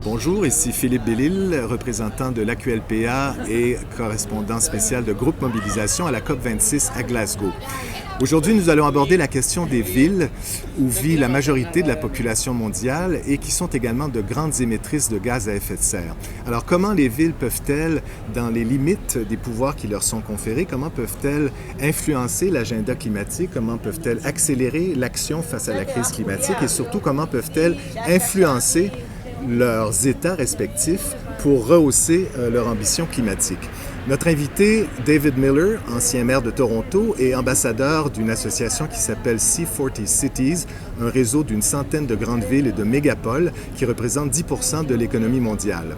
Bonjour, ici Philippe Bellil, représentant de l'AQLPA et correspondant spécial de Groupe Mobilisation à la COP26 à Glasgow. Aujourd'hui, nous allons aborder la question des villes où vit la majorité de la population mondiale et qui sont également de grandes émettrices de gaz à effet de serre. Alors, comment les villes peuvent-elles, dans les limites des pouvoirs qui leur sont conférés, comment peuvent-elles influencer l'agenda climatique, comment peuvent-elles accélérer l'action face à la crise climatique et surtout, comment peuvent-elles influencer leurs États respectifs pour rehausser leur ambition climatique. Notre invité, David Miller, ancien maire de Toronto et ambassadeur d'une association qui s'appelle C40 Cities, un réseau d'une centaine de grandes villes et de mégapoles qui représente 10% de l'économie mondiale.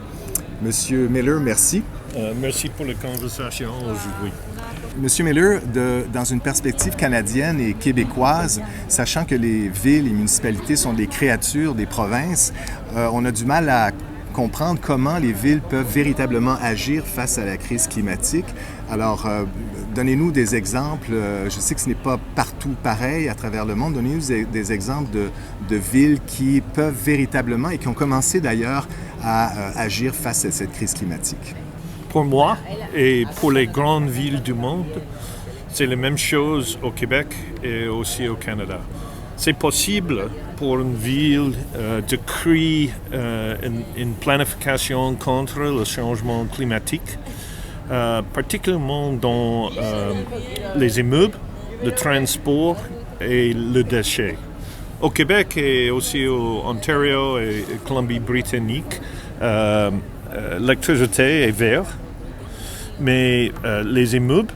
Monsieur Miller, merci. Merci pour la conversation aujourd'hui. Monsieur Miller, dans une perspective canadienne et québécoise, sachant que les villes et municipalités sont des créatures des provinces, on a du mal à comprendre comment les villes peuvent véritablement agir face à la crise climatique. Alors, donnez-nous des exemples. Je sais que ce n'est pas partout pareil à travers le monde. Donnez-nous des exemples de villes qui peuvent véritablement, et qui ont commencé d'ailleurs, à agir face à cette crise climatique. Pour moi et pour les grandes villes du monde, c'est la même chose au Québec et aussi au Canada. C'est possible pour une ville de créer une planification contre le changement climatique, particulièrement dans les immeubles, le transport et le déchet. Au Québec et aussi au Ontario et Colombie-Britannique, l'électricité est verte, mais les immeubles,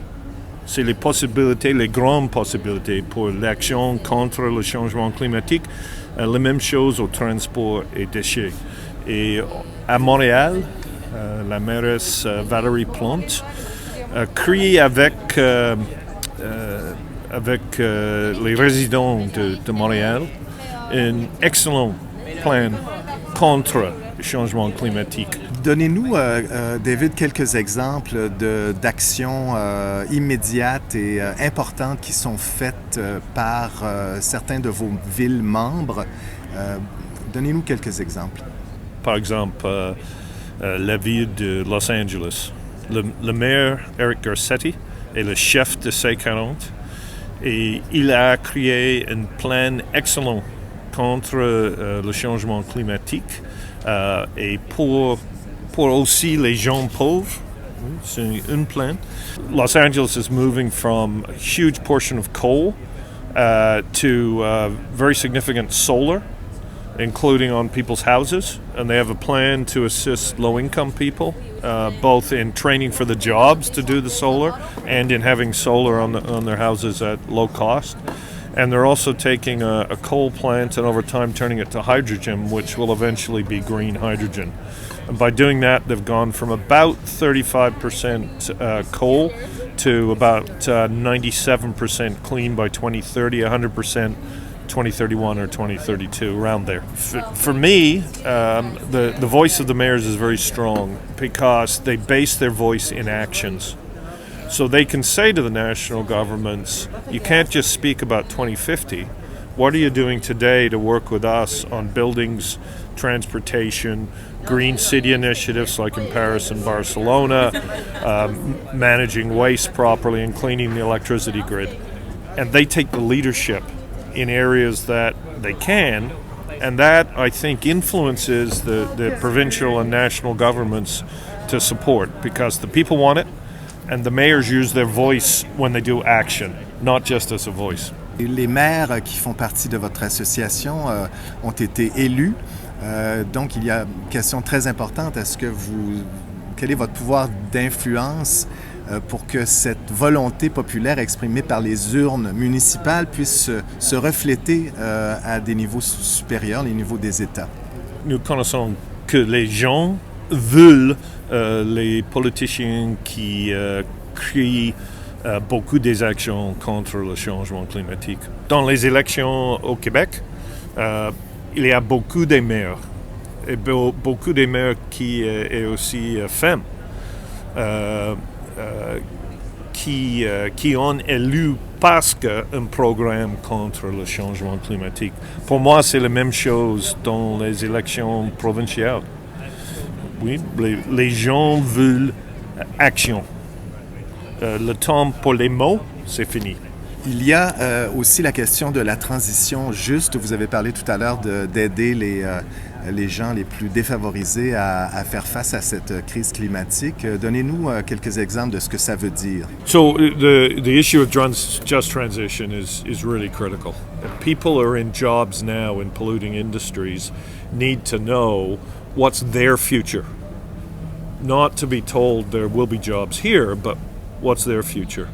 c'est les possibilités, les grandes possibilités pour l'action contre le changement climatique. La même chose au transport et déchets. Et à Montréal, la mairesse Valérie Plante crée avec les résidents de Montréal un excellent plan contre le changement climatique. Donnez-nous, David, quelques exemples d'actions immédiates et importantes qui sont faites par certains de vos villes membres. Donnez-nous quelques exemples. Par exemple, la ville de Los Angeles. Le maire Eric Garcetti est le chef de C40 et il a créé un plan excellent contre le changement climatique et pour aussi les gens pauvres. C'est un plan. Los Angeles is moving from a huge portion of coal to very significant solar, including on people's houses. And they have a plan to assist low-income people, both in training for the jobs to do the solar and in having solar on their houses at low cost. And they're also taking a coal plant and over time turning it to hydrogen, which will eventually be green hydrogen. And by doing that, they've gone from about 35% coal to about 97% clean by 2030, 100% 2031 or 2032, around there. For me, the voice of the mayors is very strong because they base their voice in actions. So they can say to the national governments, you can't just speak about 2050. What are you doing today to work with us on buildings, transportation, green city initiatives like in Paris and Barcelona, managing waste properly and cleaning the electricity grid? And they take the leadership in areas that they can, and that, I think, influences the provincial and national governments to support because the people want it. And the mayors use their voice when they do action, not just as a voice. Les maires qui font partie de votre association ont été élus. Donc, il y a une question très importante. Quel est votre pouvoir d'influence pour que cette volonté populaire exprimée par les urnes municipales puisse se refléter à des niveaux supérieurs, les niveaux des États? Nous connaissons que les gens veulent les politiciens qui créent beaucoup des actions contre le changement climatique. Dans les élections au Québec, il y a beaucoup de maires, et beaucoup de maires qui est aussi femmes, qui ont élu parce qu'un programme contre le changement climatique. Pour moi, c'est la même chose dans les élections provinciales. Oui, les gens veulent action. Le temps pour les mots, c'est fini. Il y a aussi la question de la transition juste. Vous avez parlé tout à l'heure d'aider les gens les plus défavorisés à faire face à cette crise climatique. Donnez-nous quelques exemples de ce que ça veut dire. So the issue of just transition is really critical. People are in jobs now in polluting industries need to know what's their future. Not to be told there will be jobs here, but what's their future.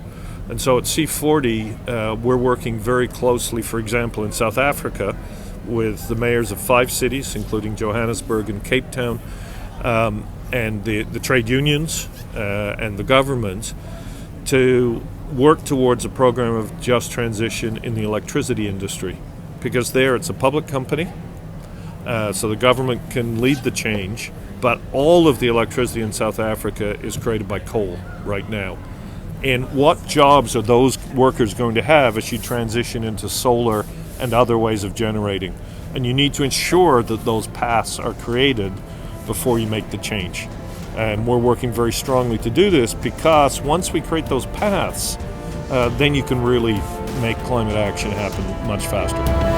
And so at C40, we're working very closely, for example, in South Africa, with the mayors of 5 cities, including Johannesburg and Cape Town, and the trade unions and the government, to work towards a program of just transition in the electricity industry. Because there it's a public company, so the government can lead the change, but all of the electricity in South Africa is created by coal right now. And what jobs are those workers going to have as you transition into solar and other ways of generating? And you need to ensure that those paths are created before you make the change. And we're working very strongly to do this, because once we create those paths, then you can really make climate action happen much faster.